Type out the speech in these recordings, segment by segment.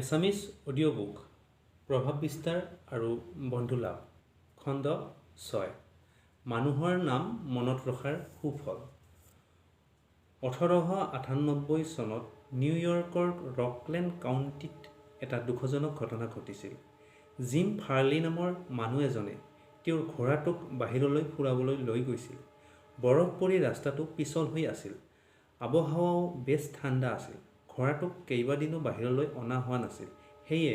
Assamese audiobook প্ৰভাৱ বিস্তাৰ আৰু বন্ধু লাভ খণ্ড 6 মানুহৰ নাম মনত ৰখাৰ সুফল 1898 চনত নিউয়ৰ্কৰ ৰকলেণ্ড কাউণ্টিত এটা দুখজনক ঘটনা ঘটিছিল। জিম ফাৰ্লি নামৰ মানুহ এজনে তেওঁৰ ঘোঁৰাটোক বাহিৰলৈ ফুৰাবলৈ লৈ গৈছিল। বৰফ পৰি ৰাস্তাটো পিছল হৈ আছিল। আবহাৱাও বেছ ঠাণ্ডা আছিল। ঘোঁৰাটোক কেইবাদিনো বাহিৰলৈ অনা হোৱা নাছিল। সেয়ে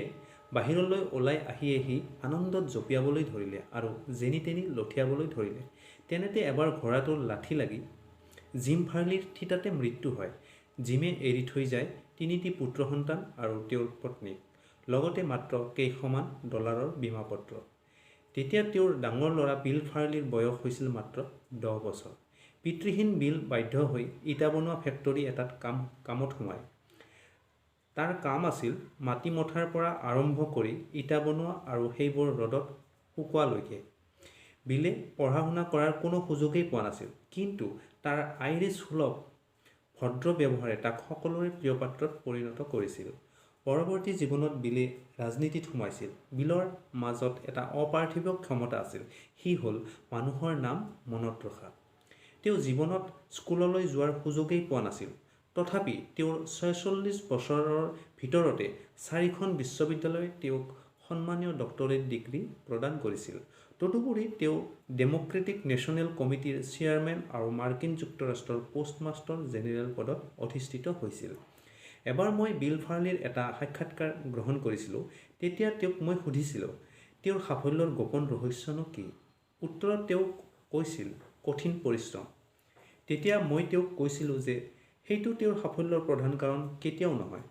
বাহিৰলৈ ওলাই আহি আনন্দত জঁপিয়াবলৈ ধৰিলে আৰু যেনি তেনি লঠিয়াবলৈ ধৰিলে। তেনেতে এবাৰ ঘোঁৰাটোৰ লাঠি লাগি জিম ফাৰ্লিৰ থিতাতে মৃত্যু হয়। জিমে এৰি থৈ যায় 3টি পুত্ৰ সন্তান আৰু তেওঁৰ পত্নীক, লগতে মাত্ৰ কেইশমান ডলাৰৰ বীমাপত্ৰ। তেতিয়া তেওঁৰ ডাঙৰ ল'ৰা বিল ফাৰ্লিৰ বয়স হৈছিল মাত্ৰ 10 বছৰ। পিতৃহীন বিল বাধ্য হৈ ইটা বনোৱা ফেক্টৰী এটাত কামত সোমায়। তাৰ কাম আছিল মাটি মথাৰ পৰা আৰম্ভ কৰি ইটা বনোৱা আৰু সেইবোৰ ৰ'দত শুকোৱালৈকে। বিলে পঢ়া শুনা কৰাৰ কোনো সুযোগেই পোৱা নাছিল, কিন্তু তাৰ আইৰিছ সুলভ ভদ্ৰ ব্যৱহাৰে তাক সকলোৰে প্ৰিয় পাত্ৰত পৰিণত কৰিছিল। পৰৱৰ্তী জীৱনত বিলে ৰাজনীতিত সোমাইছিল। বিলৰ মাজত এটা অপাৰ্থিৱ ক্ষমতা আছিল, সি হ'ল মানুহৰ নাম মনত ৰখা। তেওঁ জীৱনত স্কুললৈ যোৱাৰ সুযোগেই পোৱা নাছিল। তথাপি তেওঁৰ 46 বছৰৰ ভিতৰতে 4খন বিশ্ববিদ্যালয়ে তেওঁক সন্মানীয় ডক্টৰেট ডিগ্ৰী প্ৰদান কৰিছিল। তদুপৰি তেওঁ ডেম'ক্ৰেটিক নেশ্যনেল কমিটিৰ চেয়াৰমেন আৰু মাৰ্কিন যুক্তৰাষ্ট্ৰৰ পোষ্টমাষ্টাৰ জেনেৰেল পদত অধিষ্ঠিত হৈছিল। এবাৰ মই বিল ফাৰ্লিৰ এটা সাক্ষাৎকাৰ গ্ৰহণ কৰিছিলোঁ। তেতিয়া তেওঁক মই সুধিছিলোঁ, তেওঁৰ সাফল্যৰ গোপন ৰহস্যনো কি? উত্তৰত তেওঁ কৈছিল, কঠিন পৰিশ্ৰম। তেতিয়া মই তেওঁক কৈছিলোঁ যে সেইটো তেওঁৰ সাফল্যৰ প্ৰধান কাৰণ কেতিয়াও নহয়।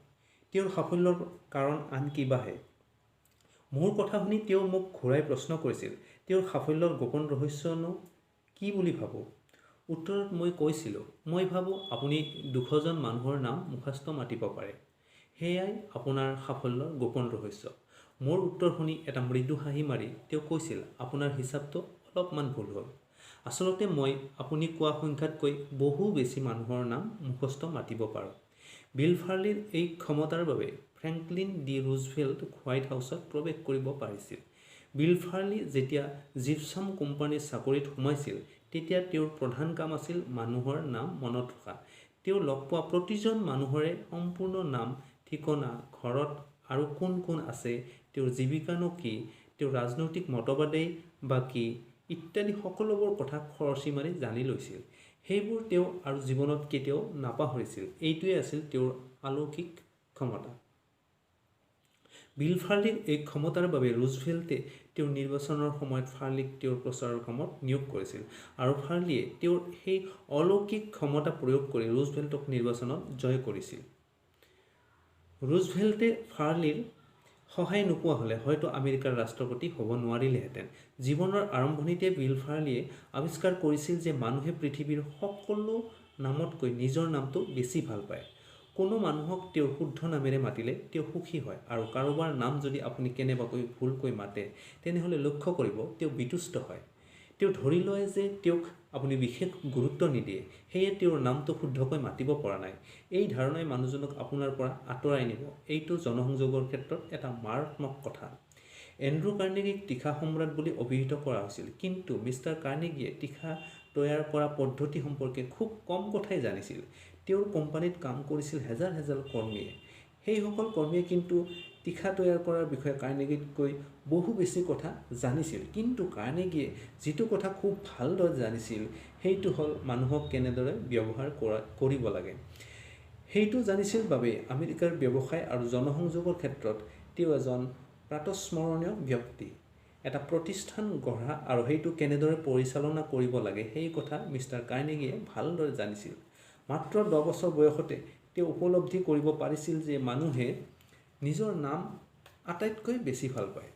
তেওঁৰ সাফল্যৰ কাৰণ আন কিবাহে। মোৰ কথা শুনি তেওঁ মোক ঘূৰাই প্ৰশ্ন কৰিছিল, তেওঁৰ সাফল্যৰ গোপন ৰহস্যনো কি বুলি ভাবোঁ? উত্তৰত মই কৈছিলোঁ, মই ভাবোঁ আপুনি 200জন মানুহৰ নাম মুখস্থ মাতিব পাৰে। সেয়াই আপোনাৰ সাফল্যৰ গোপন ৰহস্য। মোৰ উত্তৰ শুনি এটা মৃদু হাঁহি মাৰি তেওঁ কৈছিল, আপোনাৰ হিচাপটো অলপমান ভুল হ'ল। আচলতে মই আপুনি কোৱা সংখ্যাতকৈ বহু বেছি মানুহৰ নাম মুখস্থ মাতিব পাৰোঁ। বিল ফাৰ্লিৰ এই ক্ষমতাৰ বাবে ফ্ৰেংকলিন ডি ৰুজভেল্ট হোৱাইট হাউচত প্ৰৱেশ কৰিব পাৰিছিল। বিল ফাৰ্লি যেতিয়া জিপছাম কোম্পানীৰ চাকৰিত সোমাইছিল, তেতিয়া তেওঁৰ প্ৰধান কাম আছিল মানুহৰ নাম মনত ৰখা। তেওঁ লগ পোৱা প্ৰতিজন মানুহৰে সম্পূৰ্ণ নাম, ঠিকনা, ঘৰত আৰু কোন কোন আছে, তেওঁৰ জীৱিকানো কি, তেওঁৰ ৰাজনৈতিক মতবাদেই বা কি ইত্যাদি সকলোবোৰ কথা খৰচি মাৰি জানি লৈছিল। সেইবোৰ তেওঁ আৰু জীৱনত কেতিয়াও নাপাহৰিছিল। এইটোৱেই আছিল তেওঁৰ অলৌকিক ক্ষমতা। বিল ফাৰ্লিৰ এই ক্ষমতাৰ বাবে ৰুজভেল্টে তেওঁৰ নিৰ্বাচনৰ সময়ত ফাৰ্লিক তেওঁৰ প্ৰচাৰৰ কামত নিয়োগ কৰিছিল, আৰু ফাৰ্লিয়ে তেওঁৰ সেই অলৌকিক ক্ষমতা প্ৰয়োগ কৰি ৰুজভেল্টক নিৰ্বাচনত জয় কৰিছিল। ৰুজভেল্টে ফাৰ্লিৰ সহায় নোপোৱা হ'লে হয়তো আমেৰিকাৰ ৰাষ্ট্ৰপতি হ'ব নোৱাৰিলেহেঁতেন। জীৱনৰ আৰম্ভণিতে বিল ফাৰ্লিয়ে আৱিষ্কাৰ কৰিছিল যে মানুহে পৃথিৱীৰ সকলো নামতকৈ নিজৰ নামটো বেছি ভাল পায়। কোনো মানুহক তেওঁৰ শুদ্ধ নামেৰে মাতিলে তেওঁ সুখী হয়, আৰু কাৰোবাৰ নাম যদি আপুনি কেনেবাকৈ ভুলকৈ মাতে, তেনেহ'লে লক্ষ্য কৰিব তেওঁ বিতুষ্ট হয়। তেওঁ ধৰি লয় যে তেওঁক আপুনি বিশেষ গুৰুত্ব নিদিয়ে, সেয়ে তেওঁৰ নামটো শুদ্ধকৈ মাতিব পৰা নাই। এই ধাৰণাই মানুহজনক আপোনাৰ পৰা আঁতৰাই নিব। এইটো জনসংযোগৰ ক্ষেত্ৰত এটা মাৰাত্মক কথা। এণ্ড্ৰু কাৰ্নেগীক তীখা সম্ৰাট বুলি অভিহিত কৰা হৈছিল, কিন্তু মিষ্টাৰ কাৰ্নেগীয়ে তীখা তৈয়াৰ কৰা পদ্ধতি সম্পৰ্কে খুব কম কথাই জানিছিল। তেওঁৰ কোম্পানীত কাম কৰিছিল হেজাৰ হেজাৰ কৰ্মীয়ে। সেইসকল কৰ্মীয়ে কিন্তু তীখা তৈয়াৰ কৰাৰ বিষয়ে কাৰ্নেগীতকৈ বহু বেছি কথা জানিছিল। কিন্তু কাৰ্নেগীয়ে যিটো কথা খুব ভালদৰে জানিছিল, সেইটো হ'ল মানুহক কেনেদৰে ব্যৱহাৰ কৰিব লাগে। সেইটো জানিছিল বাবেই আমেৰিকাৰ ব্যৱসায় আৰু জনসংযোগৰ ক্ষেত্ৰত তেওঁ এজন প্ৰাতঃস্মৰণীয় ব্যক্তি। এটা প্ৰতিষ্ঠান গঢ়া আৰু সেইটো কেনেদৰে পৰিচালনা কৰিব লাগে সেই কথা মিষ্টাৰ কাৰ্নেগীয়ে ভালদৰে জানিছিল। মাত্ৰ 10 বছৰ বয়সতে তেওঁ উপলব্ধি কৰিব পাৰিছিল যে মানুহে নিজৰ নাম আটাইতকৈ বেছি ভাল পায়।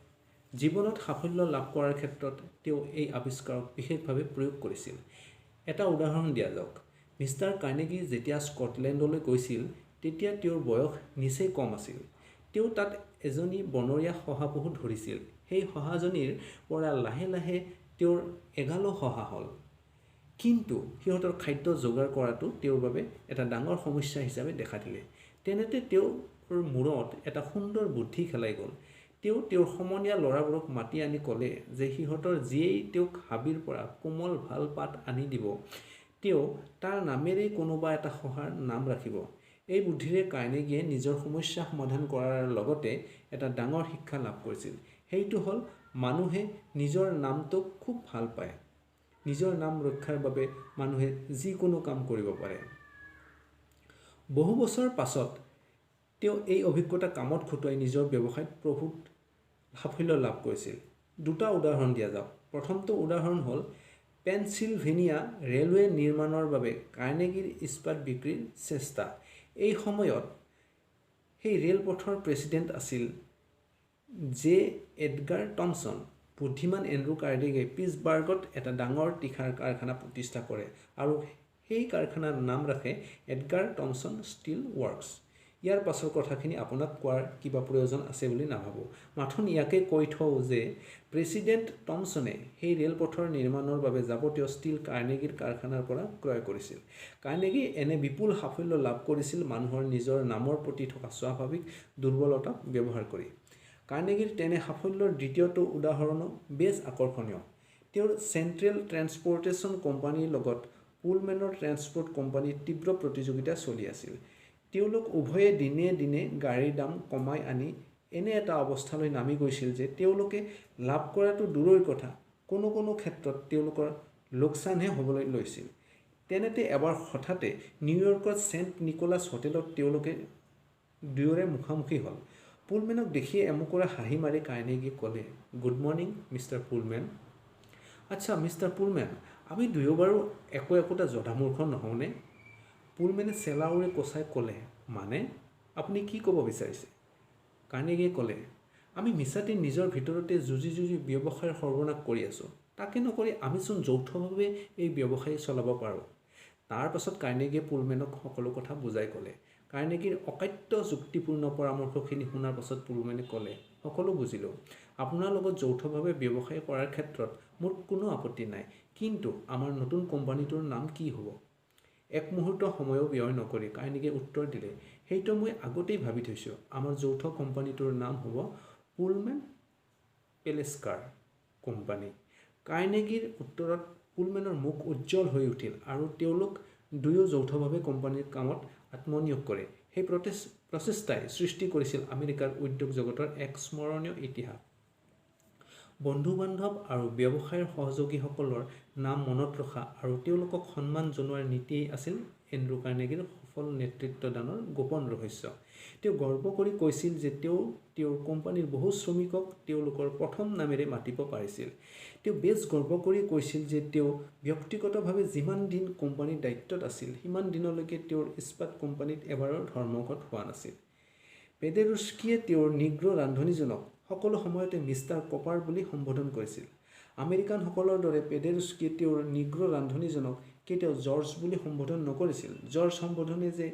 জীৱনত সাফল্য লাভ কৰাৰ ক্ষেত্ৰত তেওঁ এই আৱিষ্কাৰক বিশেষভাৱে প্ৰয়োগ কৰিছিল। এটা উদাহৰণ দিয়া যাওক। মিষ্টাৰ কাৰ্নেগী যেতিয়া স্কটলেণ্ডলৈ গৈছিল, তেতিয়া তেওঁৰ বয়স নিচেই কম আছিল। তেওঁ তাত এজনী বনৰীয়া শহাপহু ধৰিছিল। সেই শহাজনীৰ পৰা লাহে লাহে তেওঁৰ এগালো শহা হ'ল। কিন্তু সিহঁতৰ খাদ্য যোগাৰ কৰাটো তেওঁৰ বাবে এটা ডাঙৰ সমস্যা হিচাপে দেখা দিলে। তেনেতে তেওঁৰ মূৰত এটা সুন্দৰ বুদ্ধি খেলাই গ'ল। তেওঁৰ সমনীয়া ল'ৰাবোৰক মাতি আনি ক'লে যে সিহঁতৰ যিয়েই তেওঁক হাবিৰ পৰা কোমল ভাল পাত আনি দিব, তেওঁ তাৰ নামেৰেই কোনোবা এটা শহাৰ নাম ৰাখিব। এই বুদ্ধিৰে কাৰ্নেগীয়ে নিজৰ সমস্যা সমাধান কৰাৰ লগতে এটা ডাঙৰ শিক্ষা লাভ কৰিছিল। সেইটো হ'ল মানুহে নিজৰ নামটোক খুব ভাল পায়। নিজৰ নাম ৰক্ষাৰ বাবে মানুহে যিকোনো কাম কৰিব পাৰে। বহু বছৰ পাছত তেওঁ এই অভিজ্ঞতা কামত খটুৱাই নিজৰ ব্যৱসায়ত প্ৰভূত সাফল্য লাভ কৰিছিল। দুটা উদাহৰণ দিয়া যাওক। প্ৰথমটো উদাহৰণ হ'ল পেনচিলভেনিয়া ৰেলৱে নিৰ্মাণৰ বাবে কাৰ্নেগীৰ ইস্পাত বিক্ৰীৰ চেষ্টা। এই সময়ত সেই ৰেলপথৰ প্ৰেছিডেণ্ট আছিল জে. Edgar Thompson. বুদ্ধিমান এণ্ড্ৰু কাৰ্নেগীয়ে পিটছবাৰ্গত এটা ডাঙৰ তীখাৰ কাৰখানা প্ৰতিষ্ঠা কৰে আৰু সেই কাৰখানাৰ নাম ৰাখে এডগাৰ টমছন ষ্টীল ৱৰ্কছ। ইয়াৰ পাছৰ কথাখিনি আপোনাক কোৱাৰ কিবা প্ৰয়োজন আছে বুলি নাভাবোঁ। মাথোন ইয়াকে কৈ থওঁ যে প্ৰেছিডেণ্ট টমছনে সেই ৰেলপথৰ নিৰ্মাণৰ বাবে যাৱতীয় ষ্টীল কাৰ্নেগীৰ কাৰখানাৰ পৰা ক্ৰয় কৰিছিল। কাৰ্নেগীয়ে এনে বিপুল সাফল্য লাভ কৰিছিল মানুহৰ নিজৰ নামৰ প্ৰতি থকা স্বাভাৱিক দুৰ্বলতাক ব্যৱহাৰ কৰি। কাৰ্নেগীৰ তেনে সাফল্যৰ দ্বিতীয়টো উদাহৰণো বেছ আকৰ্ষণীয়। তেওঁৰ চেণ্ট্ৰেল ট্ৰেন্সপৰ্টেশ্যন কোম্পানীৰ লগত পুলমেনৰ ট্ৰেন্সপৰ্ট কোম্পানীৰ তীব্ৰ প্ৰতিযোগিতা চলি আছিল। তেওঁলোক উভয়ে দিনে দিনে গাড়ীৰ দাম কমাই আনি এনে এটা অৱস্থালৈ নামি গৈছিল যে তেওঁলোকে লাভ কৰাটো দূৰৈৰ কথা, কোনো ক্ষেত্ৰত তেওঁলোকৰ লোকচানহে হ'বলৈ লৈছিল। তেনেতে এবাৰ হঠাতে নিউয়ৰ্কৰ ছেণ্ট নিকোলাছ হোটেলত তেওঁলোকে দুয়োৰে মুখামুখি হ'ল। পুলমেনক দেখিয়ে এমুকৰে হাঁহি মাৰি কাৰ্নেগীয়ে ক'লে, গুড মৰ্ণিং মিষ্টাৰ পুলমেন। আচ্ছা মিষ্টাৰ পুলমেন, আমি দুয়ো বাৰু একোটা জধামূৰ্খ নহওঁনে? পুলমেনে চেলাউৰে কচাই ক'লে, মানে আপুনি কি ক'ব বিচাৰিছে? কাৰ্নেগীয়ে ক'লে, আমি মিছাতে নিজৰ ভিতৰতে যুঁজি ব্যৱসায়ৰ সৰ্বনাশ কৰি আছোঁ। তাকে নকৰি আমিচোন যৌথভাৱে এই ব্যৱসায় চলাব পাৰোঁ। তাৰ পাছত কাৰ্নেগীয়ে পুলমেনক সকলো কথা বুজাই ক'লে। কাৰ্নেগীৰ অকাট্য যুক্তিপূৰ্ণ পৰামৰ্শখিনি শুনাৰ পাছত পুলমেনে ক'লে, সকলো বুজিলোঁ। আপোনাৰ লগত যৌথভাৱে ব্যৱসায় কৰাৰ ক্ষেত্ৰত মোৰ কোনো আপত্তি নাই, কিন্তু আমাৰ নতুন কোম্পানীটোৰ নাম কি হ'ব? এক মুহূৰ্ত সময়ো ব্যয় নকৰি কাৰ্নেগীয়ে উত্তৰ দিলে, সেইটো মই আগতেই ভাবি থৈছোঁ। আমাৰ যৌথ কোম্পানীটোৰ নাম হ'ব পুলমেন পেলেস্কাৰ কোম্পানী। কাৰ্নেগীৰ উত্তৰত পুলমেনৰ মুখ উজ্জ্বল হৈ উঠিল আৰু তেওঁলোক দুয়ো যৌথভাৱে কোম্পানীৰ কামত আত্মনিয়োগ কৰে। সেই প্ৰচেষ্টাই সৃষ্টি কৰিছিল আমেৰিকাৰ উদ্যোগ জগতৰ এক স্মৰণীয় ইতিহাস। বন্ধু-বান্ধৱ আৰু ব্যৱসায়ৰ সহযোগীসকলৰ নাম মনত ৰখা আৰু তেওঁলোকক সন্মান জনোৱাৰ নীতিয়েই আছিল এণ্ড্ৰু কাৰ্নেগীৰ সফল নেতৃত্বদানৰ গোপন ৰহস্য। তেওঁ গৰ্ব কৰি কৈছিল যে তেওঁৰ কোম্পানীৰ বহু শ্ৰমিকক তেওঁলোকৰ প্ৰথম নামেৰে মাতিব পাৰিছিল। তেওঁ বেছ গৰ্ব কৰি কৈছিল যে তেওঁ ব্যক্তিগতভাৱে যিমান দিন কোম্পানীৰ দায়িত্বত আছিল, সিমান দিনলৈকে তেওঁৰ ইস্পাত কোম্পানীত এবাৰো ধৰ্মঘট হোৱা নাছিল। পেডেৰুস্কিয়ে তেওঁৰ নিগ্ৰো ৰান্ধনীজনক সকলো সময়তে মিষ্টাৰ কপাৰ বুলি সম্বোধন কৰিছিল। আমেৰিকানসকলৰ দৰে পেডেৰুস্কিয়ে তেওঁৰ নিগ্ৰো ৰান্ধনীজনক কেতিয়াও জৰ্জ বুলি সম্বোধন নকৰিছিল। জৰ্জ সম্বোধনে যে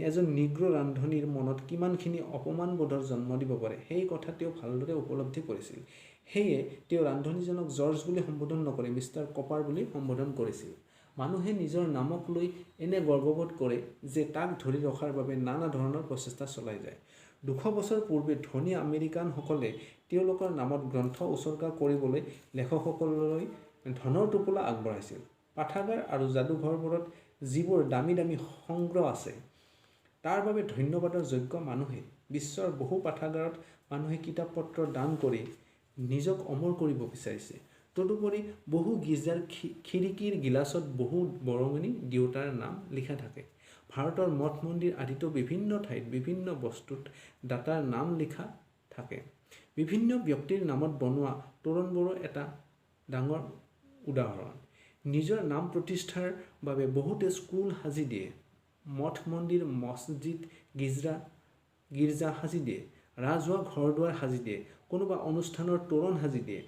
এজন নিগ্ৰো ৰান্ধনীৰ মনত কিমানখিনি অপমানবোধৰ জন্ম দিব পাৰে, সেই কথা তেওঁ ভালদৰে উপলব্ধি কৰিছিল। সেয়ে তেওঁ ৰান্ধনীজনক জৰ্জ বুলি সম্বোধন নকৰি মিষ্টাৰ কপাৰ বুলি সম্বোধন কৰিছিল। মানুহে নিজৰ নামক লৈ এনে গৰ্ববোধ কৰে যে তাক ধৰি ৰখাৰ বাবে নানা ধৰণৰ প্ৰচেষ্টা চলাই যায়। 200 বছৰ পূৰ্বে ধনী আমেৰিকানসকলে তেওঁলোকৰ নামত গ্ৰন্থ উচৰ্গা কৰিবলৈ লেখকসকললৈ ধনৰ টোপোলা আগবঢ়াইছিল। পাঠাগাৰ আৰু যাদুঘৰবোৰত যিবোৰ দামী সংগ্ৰহ আছে, তাৰ বাবে ধন্যবাদৰ যোগ্য মানুহে। বিশ্বৰ বহু পাঠাগাৰত মানুহে কিতাপ পত্ৰ দান কৰি নিজক অমৰ কৰিব বিচাৰিছে। তদুপৰি বহু গীৰ্জাৰ খিৰিকীৰ গিলাচত বহু বৰঙণি দেউতাৰ নাম লিখা থাকে। ভাৰতৰ মঠ মন্দিৰ আদিতো বিভিন্ন ঠাইত বিভিন্ন বস্তুত দাতাৰ নাম লিখা থাকে। বিভিন্ন ব্যক্তিৰ নামত বনোৱা তোৰণবোৰো এটা ডাঙৰ উদাহৰণ। নিজৰ নাম প্ৰতিষ্ঠাৰ বাবে বহুতে স্কুল সাজি দিয়ে, মঠ মন্দিৰ মছজিদ গীৰ্জা সাজি দিয়ে, ৰাজহুৱা ঘৰ-দুৱাৰ সাজি দিয়ে, কোনোবা অনুষ্ঠানৰ তোৰণ সাজি দিয়ে,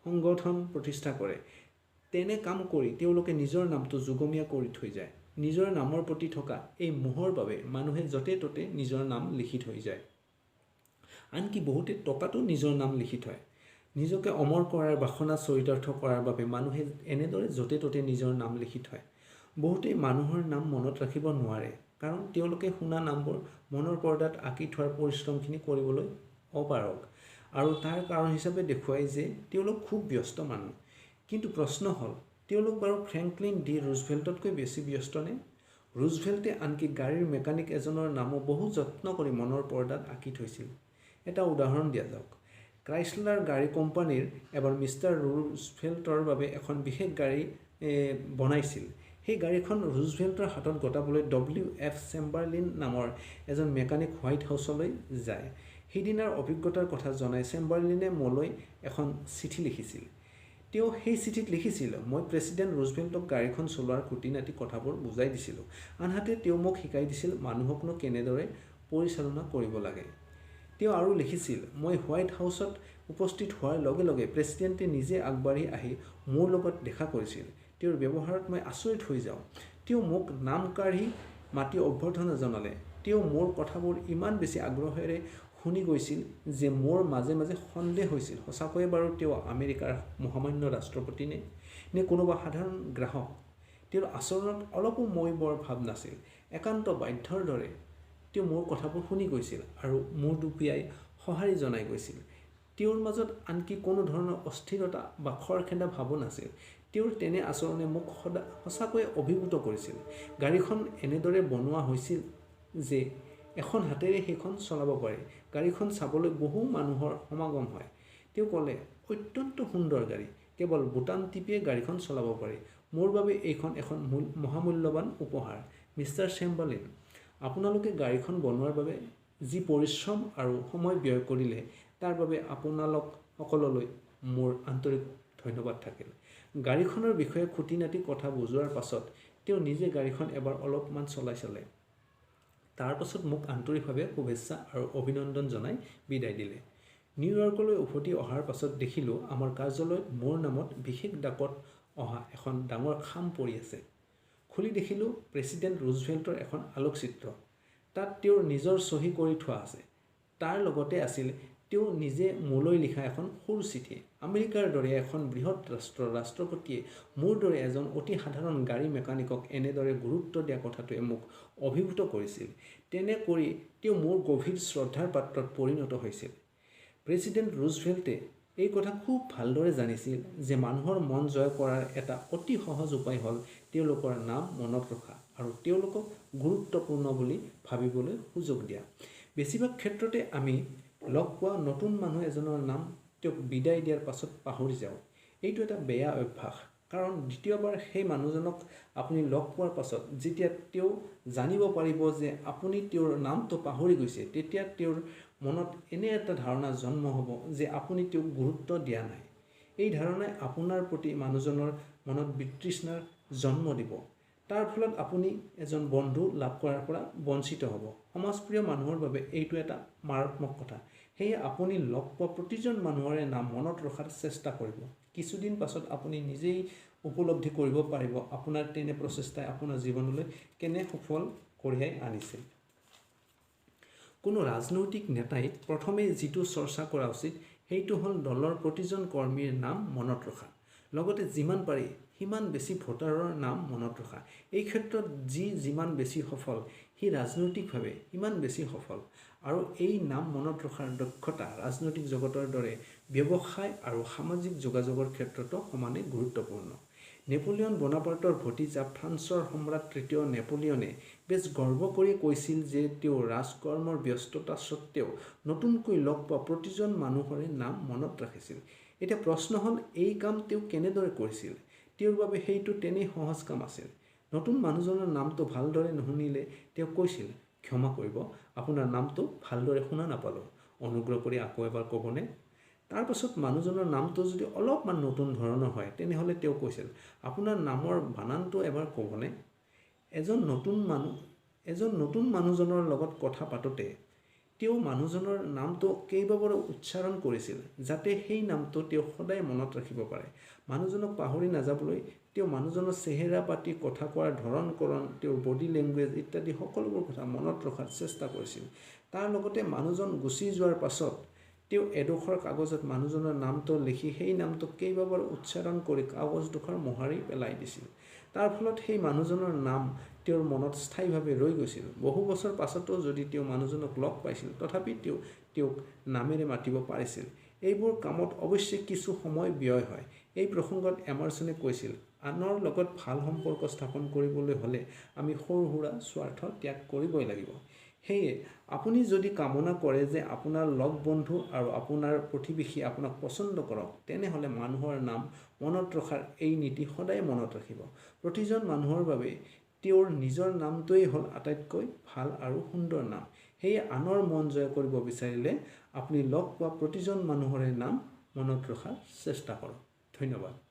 সংগঠন প্ৰতিষ্ঠা কৰে। তেনে কাম কৰি তেওঁলোকে নিজৰ নামটো যুগমীয়া কৰি থৈ যায়। নিজৰ নামৰ প্ৰতি থকা এই মোহৰ বাবে মানুহে য'তে ত'তে নিজৰ নাম লিখি থৈ যায়। আনকি বহুতে টকাতো নিজৰ নাম লিখি থয়। নিজকে অমৰ কৰাৰ বাসনা চৰিতাৰ্থ কৰাৰ বাবে মানুহে এনেদৰে য'তে ত'তে নিজৰ নাম লিখি থয়। বহুতেই মানুহৰ নাম মনত ৰাখিব নোৱাৰে। কাৰণ তেওঁলোকে শুনা নামবোৰ মনৰ পৰ্দাত আঁকি থোৱাৰ পৰিশ্ৰমখিনি কৰিবলৈ অপাৰগ আৰু তাৰ কাৰণ হিচাপে দেখুৱাই যে তেওঁলোক খুব ব্যস্ত মানুহ। কিন্তু প্ৰশ্ন হ'ল তেওঁলোক বাৰু ফ্ৰেংকলিন ডি ৰুজভেল্টতকৈ বেছি ব্যস্ত নে? ৰুজভেল্টে আনকি গাড়ীৰ মেকানিক এজনৰ নামো বহু যত্ন কৰি মনৰ পৰ্দাত আঁকি থৈছিল। এটা উদাহৰণ দিয়া যাওক। ক্ৰাইছলাৰ গাড়ী কোম্পানীৰ এবাৰ মিষ্টাৰ ৰুজভেল্টৰ বাবে এখন বিশেষ গাড়ী বনাইছিল। সেই গাড়ীখন ৰুজভেল্টৰ হাতত গতাবলৈ WF চেম্বাৰলিন নামৰ এজন মেকানিক হোৱাইট হাউচলৈ যায়। সেইদিনাৰ অভিজ্ঞতাৰ কথা জনাই চেম্বাৰলিনে মোলৈ এখন চিঠি লিখিছিল। তেওঁ সেই চিঠিত লিখিছিল, মই প্ৰেছিডেণ্ট ৰুজভেল্টক গাড়ীখন চলোৱাৰ খুটি নাটি কথাবোৰ বুজাই দিছিলোঁ। আনহাতে তেওঁ মোক শিকাই দিছিল মানুহকনো কেনেদৰে পৰিচালনা কৰিব লাগে। তেওঁ আৰু লিখিছিল, মই হোৱাইট হাউচত উপস্থিত হোৱাৰ লগে লগে প্ৰেছিডেণ্টে নিজে আগবাঢ়ি আহি মোৰ লগত দেখা কৰিছিল। তেওঁৰ ব্যৱহাৰত মই আচৰিত হৈ যাওঁ। তেওঁ মোক নাম কাঢ়ি মাতি অভ্যৰ্থনা জনালে। তেওঁ মোৰ কথাবোৰ ইমান বেছি আগ্ৰহেৰে শুনি গৈছিল যে মোৰ মাজে মাজে সন্দেহ হৈছিল, সঁচাকৈয়ে বাৰু তেওঁ আমেৰিকাৰ মহামান্য ৰাষ্ট্ৰপতি নে কোনোবা সাধাৰণ গ্ৰাহক। তেওঁৰ আচৰণত অলপো মই বৰ ভাৱ নাছিল। একান্ত বাধ্যৰ দৰে তেওঁ মোৰ কথাবোৰ শুনি গৈছিল আৰু মূৰ দুপিয়াই সঁহাৰি জনাই গৈছিল। তেওঁৰ মাজত আনকি কোনো ধৰণৰ অস্থিৰতা বা খৰখেদা ভাৱো নাছিল। তেওঁৰ তেনে আচৰণে মোক সঁচাকৈয়ে অভিভূত কৰিছিল। গাড়ীখন এনেদৰে বনোৱা হৈছিল যে এখন হাতেৰে সেইখন চলাব পাৰি। গাড়ীখন চাবলৈ বহু মানুহৰ সমাগম হয়। তেওঁ ক'লে, অত্যন্ত সুন্দৰ গাড়ী, কেৱল বুটাম টিপিয়ে গাড়ীখন চলাব পাৰি। মোৰ বাবে এইখন এখন মহামূল্যৱান উপহাৰ। মিষ্টাৰ চেম্বাৰলিন, আপোনালোকে গাড়ীখন বনোৱাৰ বাবে যি পৰিশ্ৰম আৰু সময় ব্যয় কৰিলে তাৰ বাবে আপোনালোক সকললৈ মোৰ আন্তৰিক ধন্যবাদ থাকিল। গাড়ীখনৰ বিষয়ে খুটি নাটি কথা বুজোৱাৰ পাছত তেওঁ নিজে গাড়ীখন এবাৰ অলপমান চলাই চালে। তাৰ পাছত মোক আন্তৰিকভাৱে শুভেচ্ছা আৰু অভিনন্দন জনাই বিদায় দিলে। নিউয়ৰ্কলৈ উভতি অহাৰ পাছত দেখিলোঁ আমাৰ কাৰ্যালয়ত মোৰ নামত বিশেষ ডাকত অহা এখন ডাঙৰ খাম পৰি আছে। খুলি দেখিলোঁ প্ৰেছিডেণ্ট ৰুজভেল্টৰ এখন আলোকচিত্ৰ। তাত তেওঁৰ নিজৰ চহী কৰি থোৱা আছে। তাৰ লগতে আছিল তেওঁ নিজে মোলৈ লিখা এখন সৰু চিঠি। আমেৰিকাৰ দৰে এখন বৃহৎ ৰাষ্ট্ৰৰ ৰাষ্ট্ৰপতিয়ে মোৰ দৰে এজন অতি সাধাৰণ গাড়ী মেকানিকক এনেদৰে গুৰুত্ব দিয়া কথাটোৱে মোক অভিভূত কৰিছিল। তেনে কৰি তেওঁ মোৰ গভীৰ শ্ৰদ্ধাৰ পাত্ৰত পৰিণত হৈছিল। প্ৰেছিডেণ্ট ৰুজভেল্টে এই কথা খুব ভালদৰে জানিছিল যে মানুহৰ মন জয় কৰাৰ এটা অতি সহজ উপায় হ'ল তেওঁলোকৰ নাম মনত ৰখা আৰু তেওঁলোকক গুৰুত্বপূৰ্ণ বুলি ভাবিবলৈ সুযোগ দিয়া। বেছিভাগ ক্ষেত্ৰতে আমি লগ পোৱা নতুন মানুহ এজনৰ নাম তেওঁক বিদায় দিয়াৰ পাছত পাহৰি যাওঁ। এইটো এটা বেয়া অভ্যাস, কাৰণ দ্বিতীয়বাৰ সেই মানুহজনক আপুনি লগ পোৱাৰ পাছত যেতিয়া তেওঁ জানিব পাৰিব যে আপুনি তেওঁৰ নামটো পাহৰি গৈছে, তেতিয়া তেওঁৰ মনত এনে এটা ধাৰণা জন্ম হ'ব যে আপুনি তেওঁক গুৰুত্ব দিয়া নাই। এই ধাৰণাই আপোনাৰ প্ৰতি মানুহজনৰ মনত বিতৃষ্ণাৰ জন্ম দিব। তাৰ ফলত আপুনি এজন বন্ধু লাভ কৰাৰ পৰা বঞ্চিত হ'ব। সমাজপ্ৰিয় মানুহৰ বাবে এইটো এটা মাৰাত্মক কথা। সেয়ে আপুনি লগ পোৱা প্ৰতিজন মানুহৰে নাম মনত ৰখাৰ চেষ্টা কৰিব। কিছুদিন পাছত আপুনি নিজেই উপলব্ধি কৰিব পাৰিব আপোনাৰ তেনে প্ৰচেষ্টাই আপোনাৰ জীৱনলৈ কেনে সুফল কঢ়িয়াই আনিছিল। কোনো ৰাজনৈতিক নেতাই প্ৰথমে যিটো চৰ্চা কৰা উচিত সেইটো হ'ল দলৰ প্ৰতিজন কৰ্মীৰ নাম মনত ৰখা, লগতে যিমান পাৰি সিমান বেছি ভোটাৰৰ নাম মনত ৰখা। এই ক্ষেত্ৰত যিমান বেছি সফল সি ৰাজনৈতিকভাৱে সিমান বেছি সফল। আৰু এই নাম মনত ৰখাৰ দক্ষতা ৰাজনৈতিক জগতৰ দৰে ব্যৱসায় আৰু সামাজিক যোগাযোগৰ ক্ষেত্ৰতো সমানে গুৰুত্বপূৰ্ণ। নেপোলিয়ন বনাপাৰ্টৰ ভতিজা ফ্ৰান্সৰ সম্ৰাট তৃতীয় নেপোলিয়নে বেছ গৰ্ব কৰি কৈছিল যে তেওঁ ৰাজকৰ্মৰ ব্যস্ততা স্বত্তেও নতুনকৈ লগ পোৱা প্ৰতিজন মানুহৰে নাম মনত ৰাখিছিল। এতিয়া প্ৰশ্ন হ'ল এই কাম তেওঁ কেনেদৰে কৰিছিল? তেওঁৰ বাবে সেইটো তেনেই সহজ কাম আছিল। নতুন মানুহজনৰ নামটো ভালদৰে নুশুনিলে তেওঁ কৈছিল, ক্ষমা কৰিব, আপোনাৰ নামটো ভালদৰে শুনা নাপালোঁ, অনুগ্ৰহ কৰি আকৌ এবাৰ ক'বনে? তাৰ পাছত মানুহজনৰ নামটো যদি অলপমান নতুন ধৰণৰ হয় তেনেহ'লে তেওঁ কৈছিল, আপোনাৰ নামৰ বানানটো এবাৰ ক'বনে? এজন নতুন মানুহজনৰ লগত কথা পাতোতে তেওঁ মানুহজনৰ নামটো কেইবাবাৰো উচ্চাৰণ কৰিছিল যাতে সেই নামটো তেওঁ সদায় মনত ৰাখিব পাৰে। মানুহজনক পাহৰি নাযাবলৈ তেওঁ মানুহজনৰ চেহেৰা পাতি, কথা কোৱাৰ ধৰণ-কৰণ, তেওঁৰ বডি লেংগুৱেজ ইত্যাদি সকলোবোৰ কথা মনত ৰখাৰ চেষ্টা কৰিছিল। তাৰ লগতে মানুহজন গুচি যোৱাৰ পাছত তেওঁ এডোখৰ কাগজত মানুহজনৰ নামটো লিখি সেই নামটো কেইবাবাৰো উচ্চাৰণ কৰি কাগজডোখৰ মোহাৰি পেলাই দিছিল। তাৰ ফলত সেই মানুহজনৰ নাম তেওঁৰ মনত স্থায়ীভাৱে ৰৈ গৈছিল। বহু বছৰ পাছতো যদি তেওঁ মানুহজনক লগ পাইছিল, তথাপি তেওঁক নামেৰে মাতিব পাৰিছিল। এইবোৰ কামত অৱশ্যে কিছু সময় ব্যয় হয়। এই প্ৰসংগত এমাৰছনে কৈছিল, আনৰ লগত ভাল সম্পৰ্ক স্থাপন কৰিবলৈ হ'লে আমি সৰু সুৰা স্বাৰ্থ ত্যাগ কৰিবই লাগিব। সেয়ে আপুনি যদি কামনা কৰে যে আপোনাৰ লগ বন্ধু আৰু আপোনাৰ প্ৰতিবেশী আপোনাক পচন্দ কৰক, তেনেহ'লে মানুহৰ নাম মনত ৰখাৰ এই নীতি সদায় মনত ৰাখিব। প্ৰতিজন মানুহৰ বাবে তেওঁৰ নিজৰ নামটোৱেই হ'ল আটাইতকৈ ভাল আৰু সুন্দৰ নাম। সেয়ে আনৰ মন জয় কৰিব বিচাৰিলে আপুনি লগ পোৱা প্ৰতিজন মানুহৰে নাম মনত ৰখাৰ চেষ্টা কৰক। ধন্যবাদ।